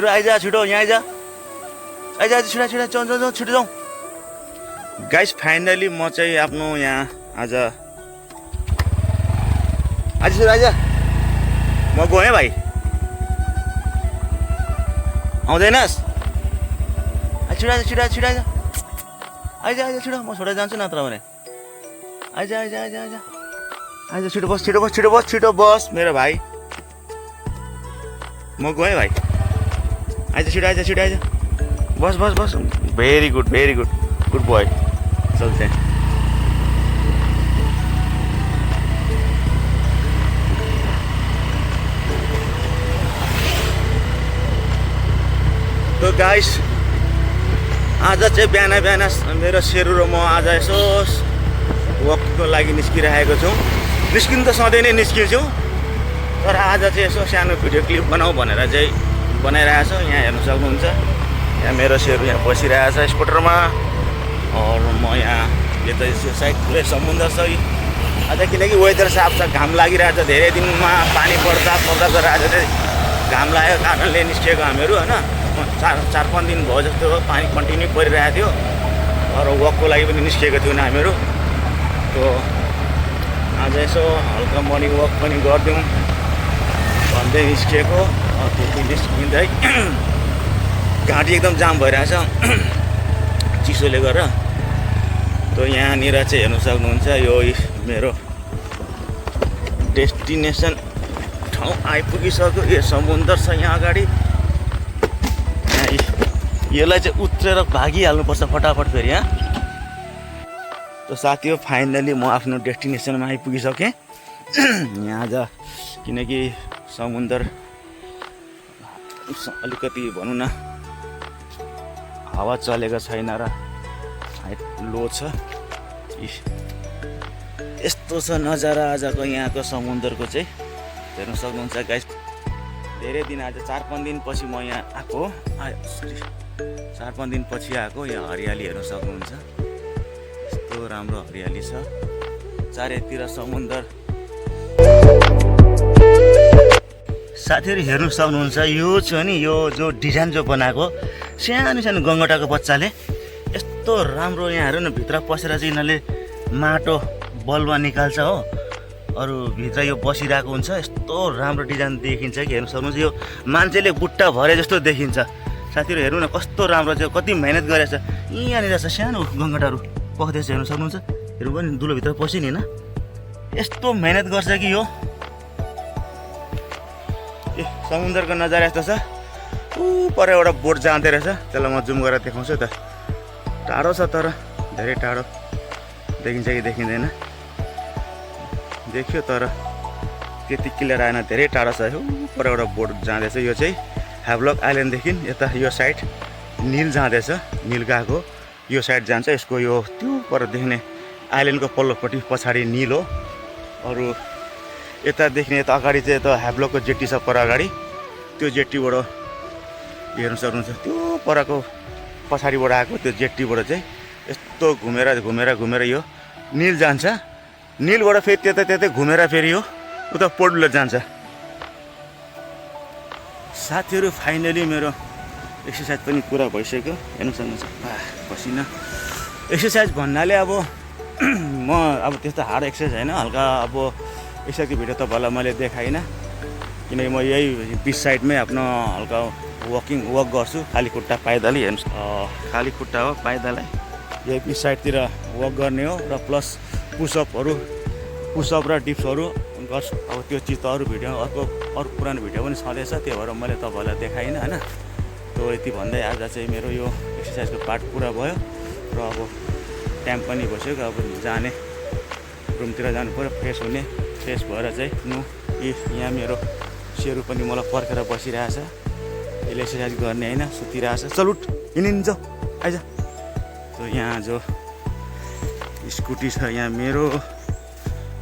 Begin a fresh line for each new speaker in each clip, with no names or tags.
शेरू आइज छिटो यहाँ आइज आइज आइज छिटो छिटो जाउँ जाउँ जाउँ छिटो जाउँ गाइस फाइनली म चाहिँ आफ्नो यहाँ आज आज छिटो आइज म गएँ भाइ आउँदैनस् छिटो आइज छिटो छिटो आइज आइज आइज छिटो म छोडेर जान्छु नत्र भने आइज आइज आइज आइज आइज छिटो बस छिटो बस छिटो बस छिटो बस मेरो भाइ म गएँ भाइ आइज छिटो आइज छिटो आइज बस बस बस भेरी गुड गुड बोय चलते हैं तो गाइस आज चाहिँ बिहान बिहान मेरो शेरू र म आज यसो वकको लागि निस्किरहेको छौँ निस्किनु त सधैँ नै निस्किन्छौँ तर आज चाहिँ यसो सानो भिडियो क्लिप बनाऊ भनेर चाहिँ बनाइरहेको छ यहाँ हेर्नु सक्नुहुन्छ यहाँ मेरो शेरू यहाँ बसिरहेको छ स्कुटरमा और म यहाँ यता साइड पुरै समुद्र छ आज किनकि वेदर साफ छ घाम लागिरहेको छ धेरै दिनमा पानी पर्दा गरेर आज चाहिँ घाम लागेको कारणले निस्किएको हामीहरू होइन चार पाँच दिन भयो जस्तो पानी कन्टिन्यू परिरहेको थियो र वकको लागि पनि निस्किएको थियौँ हामीहरू तो आज यसो हल्का मर्निङ वक पनि गरिदिउँ भन्दै निस्किएको त्यति निस्किँदै घाँटी एकदम जाम भइरहेछ चिसोले गर्दा तो यहाँनिर चाहिँ हेर्नु सक्नुहुन्छ यो मेरो डेस्टिनेसन ठाउँ आइपुगिसक्यो यो समुद्र छ यहाँ अगाडि यसलाई चाहिँ उत्रेर भागिहाल्नुपर्छ फटाफट फेरि यहाँ तो साथी हो फाइनली म आफ्नो डेस्टिनेसनमा आइपुगिसकेँ यहाँ आज किनकि समुद्र अलिकति भनौँ न हावा चलेको छैन र हाइट लो छ यस्तो छ नजारा आजको यहाँको समुद्रको चाहिँ हेर्न सक्नुहुन्छ गाइस धेरै दिन आज 4-5 दिन पछि म यहाँ आएको 4-5 दिन पछि आएको यहाँ हरियाली हेर्न सक्नुहुन्छ यस्तो राम्रो हरियाली छ चारैतिर समुद्र साथीहरू हेर्नु सक्नुहुन्छ यो छ नि यो जो डिजाइन जो बनाएको सानो सानो गङ्गटाको बच्चाले यस्तो राम्रो यहाँ हेर्नु न भित्र पसेर चाहिँ यिनीहरूले माटो बलुवा निकाल्छ हो अरू भित्र यो बसिरहेको हुन्छ यस्तो राम्रो डिजाइन देखिन्छ कि हेर्नु सक्नुहुन्छ यो मान्छेले बुट्टा भरे जस्तो देखिन्छ साथीहरू हेर्नु न कस्तो राम्रो चाहिँ कति मेहनत गरेछ यहाँनिर छ सानो गङ्गटाहरू पख्दैछ हेर्नु सक्नुहुन्छ हेर्नु पनि दुलोभित्र पस्यो नि होइन यस्तो मेहनत गर्छ कि यो ए समुद्रको नजारा यस्तो छ पर एउटा बोट जाँदै रहेछ त्यसलाई म जुम गरेर देखाउँछु त टाढो छ तर धेरै टाढो देखिन्छ कि देखिँदैन देखियो तर त्यति क्लियर आएन धेरै टाढो छ पर एउटा बोट जाँदैछ यो चाहिँ हाभलक आइल्यान्डदेखि यता यो साइड नील जाँदैछ नील गएको यो साइड जान्छ यसको यो त्यो पर देख्ने आइल्यान्डको पल्लोपट्टि पछाडि नील हो अरू यता देख्ने यता अगाडि चाहिँ यता हाभलकको जेट्टी छ पर अगाडि त्यो जेट्टीबाट हेर्नु सक्नुहुन्छ त्यो परको पछाडिबाट आएको त्यो जेट्टीबाट चाहिँ यस्तो घुमेर यो नील जान्छ नीलबाट फेरि त्यतै घुमेर फेरि यो उता पोर्टब्लेयर जान्छ साथीहरू फाइनली मेरो एक्सर्साइज पनि पुरा भइसक्यो हेर्नु सक्नुहुन्छ पसिना एक्सर्साइज भन्नाले अब म अब त्यस्तो हार्ड एक्सर्साइज होइन हल्का अब एक्सर्साइजको भिडियो तपाईँलाई मैले देखाइनँ किनकि म यही बिच साइडमै आफ्नो हल्का वक गर्छु खाली खुट्टा पाइदलै हेर्नु खाली खुट्टा हो पाइदलै यही बिच साइडतिर वक गर्ने हो र प्लस पुसअप र डिप्सहरू गर्छु अब त्यो चिज त अरू भिडियो अर्को पुरानो भिडियो पनि छँदैछ त्यो भएर मैले तपाईँलाई देखाइनँ होइन त्यो यति भन्दै आज चाहिँ मेरो यो एक्सर्साइजको पार्ट पुरा भयो र अब टाइम पनि भइसक्यो अब जाने रुमतिर जानु पऱ्यो फ्रेस भएर चाहिँ यहाँ मेरो शेरू पनि मलाई पर्खेर बसिरहेछ यसले एक्सर्साइज गर्ने होइन सुतिरहेछ चलुट हिँडिन्छ आइज तो यहाँ जो स्कुटी छ यहाँ मेरो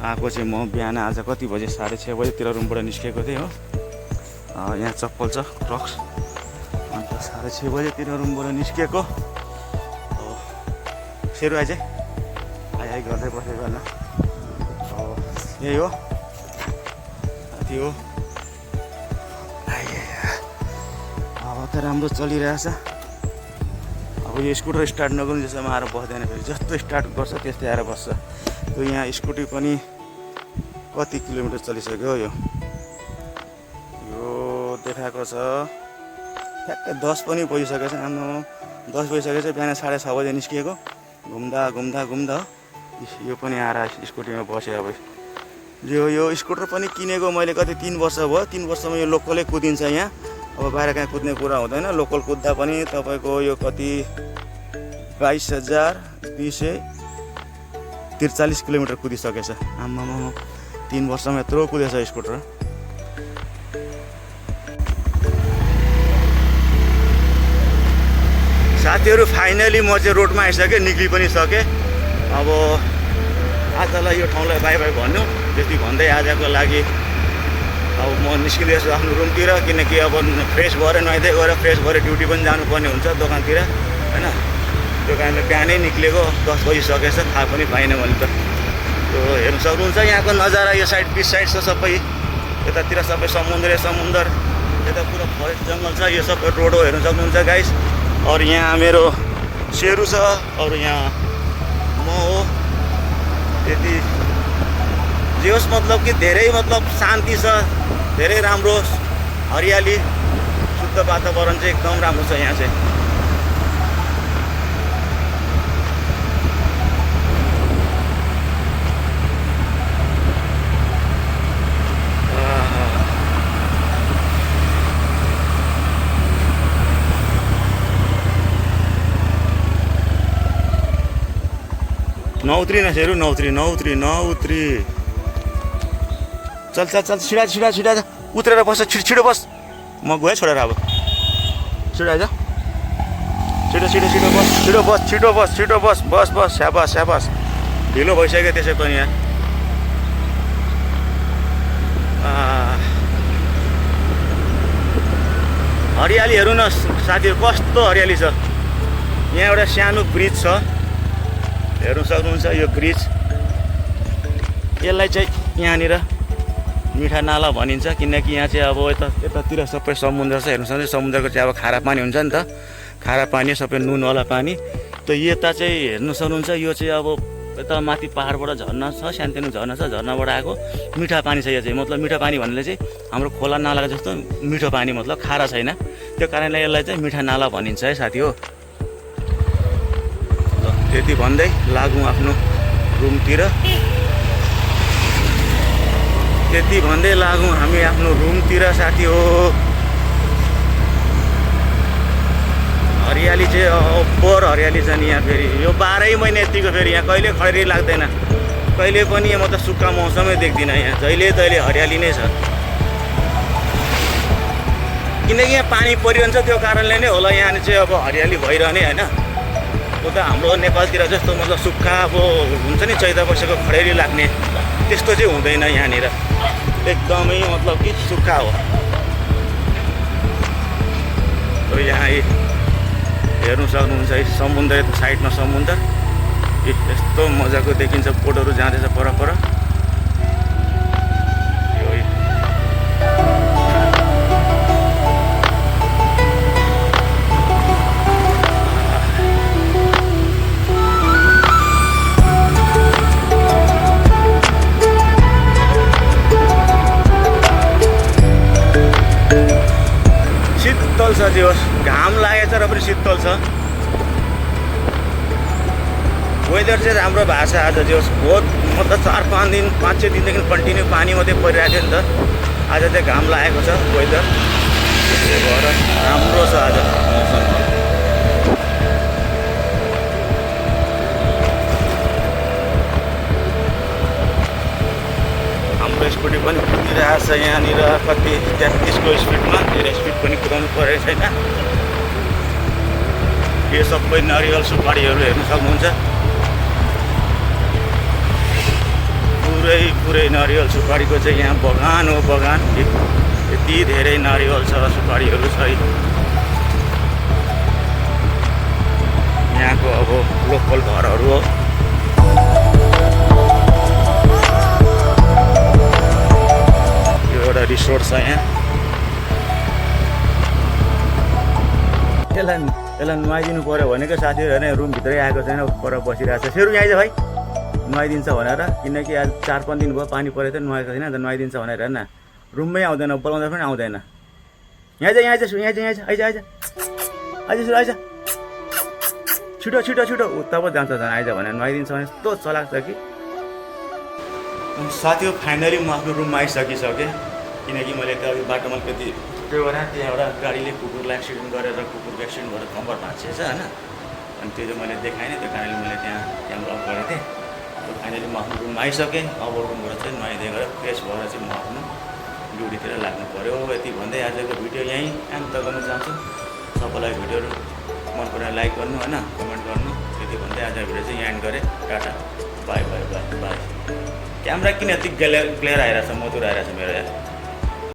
आएको चाहिँ म बिहान आज कति बजे 6:30 बजेतिर रुमबाट निस्केको थिएँ हो यहाँ चप्पल छ क्रक्स अन्त 6:30 बजेतिर रुमबाट निस्केको शेरू आइज आइ गर्दै बसेको होइन यही हो साथी हो अब त अवस्था राम्रो चलिरहेछ। अब यो स्कुटर स्टार्ट नगर्नु जसमा आएर बस्दैन, फेरि जस्तो स्टार्ट गर्छ त्यस्तै आएर बस्छ। यो यहाँ स्कुटी पनि कति किलोमिटर चलिसक्यो यो देखाएको छ ठ्याक्कै 10 पनि बजिसकेको छ। आम्मा 10 बजिसकेको छ, बिहान 6:30 बजे निस्किएको, घुम्दा घुम्दा घुम्दा यो पनि आएर स्कुटीमा बसेँ। अब यो स्कुटर पनि किनेको मैले कति 3 वर्ष भयो। 3 वर्षमा यो लोकलै कुदिन्छ यहाँ। अब बाहिर कहाँ कुद्ने कुरा हुँदैन। लोकल कुद्दा पनि तपाईँको यो कति 22,243 किलोमिटर कुदिसकेछ। आम्मामा 3 वर्षमा यत्रो कुदेछ स्कुटर। साथीहरू फाइनली म चाहिँ रोडमा आइसकेँ, निक्लि पनि सकेँ। अब आजलाई यो ठाउँलाई बाई बाई भन्नु, त्यति भन्दै आजको लागि अब म निस्किँदैछु आफ्नो रुमतिर, किनकि अब फ्रेस भएर नुहाइदै गएर फ्रेस भएर ड्युटी पनि जानुपर्ने हुन्छ दोकानतिर होइन। त्यो कारणले बिहानै निक्लेको 10 बजिसकेछ, थाहा पनि पाइनँ मैले त। त्यो हेर्नु सक्नुहुन्छ यहाँको नजारा, यो साइड बिच साइड छ सबै, यतातिर सबै समुद्र, यता पुरा फरेस्ट जङ्गल छ। यो सबै रोड हेर्नु सक्नुहुन्छ गाइस। और यहाँ मेरो सेरु छ, और यहाँ म हो। त्यति जे होस्, मतलब कि धेरै शान्ति छ, धेरै राम्रो हरियाली, शुद्ध वातावरण चाहिँ एकदम राम्रो छ यहाँ चाहिँ। नौत्री नसेरु, नौत्री चल छिडा उत्रेर बस, छिटो बस। म गएँ छोडेर, अब छिटो आइज, छिटो बस, स्याबास। ढिलो भइसक्यो त्यसै पनि यहाँ। हरियाली हेर्नु न साथीहरू, कस्तो हरियाली छ। यहाँ एउटा सानो ब्रिज छ, हेर्नु सक्नुहुन्छ यो ब्रिज। यसलाई चाहिँ यहाँनिर मिठा नाला भनिन्छ, किनकि यहाँ चाहिँ अब यतातिर सबै समुद्र छ। हेर्नु सक्नुहुन्छ समुद्रको चाहिँ अब खारा पानी हुन्छ नि त, खारा पानी सबै नुनवाला पानी। त यता चाहिँ हेर्नु सक्नुहुन्छ यो चाहिँ अब यता माथि पाहाडबाट झर्ना छ, सानोतिनो झर्ना छ, झर्नाबाट आएको मिठा पानी छ। यो चाहिँ मतलब मिठा पानी भन्नाले चाहिँ हाम्रो खोला नालाको जस्तो मिठो पानी, मतलब खारा छैन। त्यो कारणले यसलाई चाहिँ मिठा नाला भनिन्छ है साथी हो। त्यति भन्दै लागौँ आफ्नो रुमतिर, हामी आफ्नो रुमतिर साथी हो। हरियाली चाहिँ अब्बर हरियाली छ नि यहाँ। फेरि यो 12 महिना यतिको, फेरि यहाँ कहिले खडेरी लाग्दैन, कहिले पनि मतलब सुक्खा मौसमै देख्दिनँ यहाँ। जहिले तहिले हरियाली नै छ, किनकि यहाँ पानी परिरहन्छ। त्यो कारणले नै होला यहाँ चाहिँ अब हरियाली भइरहने होइन। उता हाम्रो नेपालतिर जस्तो मतलब सुक्खा अब हुन्छ नि, चैत वर्षको खडेरी लाग्ने त्यस्तो चाहिँ हुँदैन यहाँनिर। एकदमै मतलब कि सुक्खा हो। र यहाँ हेर्नु सक्नुहुन्छ समुद्र, साइडमा समुद्र, यस्तो मजाको देखिन्छ। बोटहरू जाँदैछ पर। शीतल छ, जे होस् घाम लागेको छ र पनि शीतल छ। वेदर चाहिँ राम्रो भएको छ आज। जे होस् बहुत मतलब 4-5 दिन 5-6 दिनदेखि कन्टिन्यू पानी मात्रै परिरहेको थियो नि त। आज चाहिँ घाम लागेको छ वेदर, त्यसले भएर राम्रो छ आज मौसम। हाम्रो स्कुटी पनि कुदिरहेको छ यहाँनिर कति 33को स्पिडमा। धेरै स्पिड पनि कुदाउनु परेको छैन। यो सबै नरिवल सुपारीहरू हेर्नु सक्नुहुन्छ। पुरै नरिवल सुपारीको चाहिँ यहाँ बगान हो, बगान। यति धेरै नरिवल छ, सुपारीहरू छ। यहाँको अब लोकल घरहरू हो। यो एउटा रिसोर्ट छ यहाँ। यसलाई नुहाइदिनु पऱ्यो भनेको साथीहरू होइन रुमभित्रै आएको छैन पर बसिरहेको छ सेरु यहाँ आइज भाइ नुहाइदिन्छ भनेर किनकि आज 4-5 दिन भयो पानी परेको थियो नुहाएको छैन अन्त नुहाइदिन्छ भनेर हेर्न रुममै आउँदैन बोलाउँदा पनि आउँदैन यहाँ आइज छिटो उता पो जान्छ झन् आइज भनेर नुहाइदिन्छ भने यस्तो चलाक छ कि साथी हो फाइनली म आफ्नो रुममा आइसकिसकेँ किनकि मैले अघि बाटोमा कति त्यो गरेँ त्यहाँबाट गाडीले कुकुरलाई एक्सिडेन्ट गरेर कुकुरको एक्सिडेन्ट गरेर कम्बर भाँचिएछ होइन अनि त्यो चाहिँ मैले देखाएँ नि त्यो कारणले मैले त्यहाँ क्यामेरा अफ गरेको थिएँ फाइनली म आफ्नो रुममा आइसकेँ अब रुमबाट चाहिँ नुहाइदिए गरेर फ्रेस भएर चाहिँ म आफ्नो ड्युटीतिर लाग्नु पऱ्यो यति भन्दै आजको भिडियो यहीँ अन्त गर्न चाहन्छु सबैलाई भिडियोहरू मन पराएर लाइक गर्नु होइन कमेन्ट गर्नु त्यति भन्दै आज भिडियो चाहिँ यहाँ एन्ड गरेँ टाटा बाई क्यामेरा किन यति ग्लेयर आइरहेछ मधुर आइरहेछ मेरो यार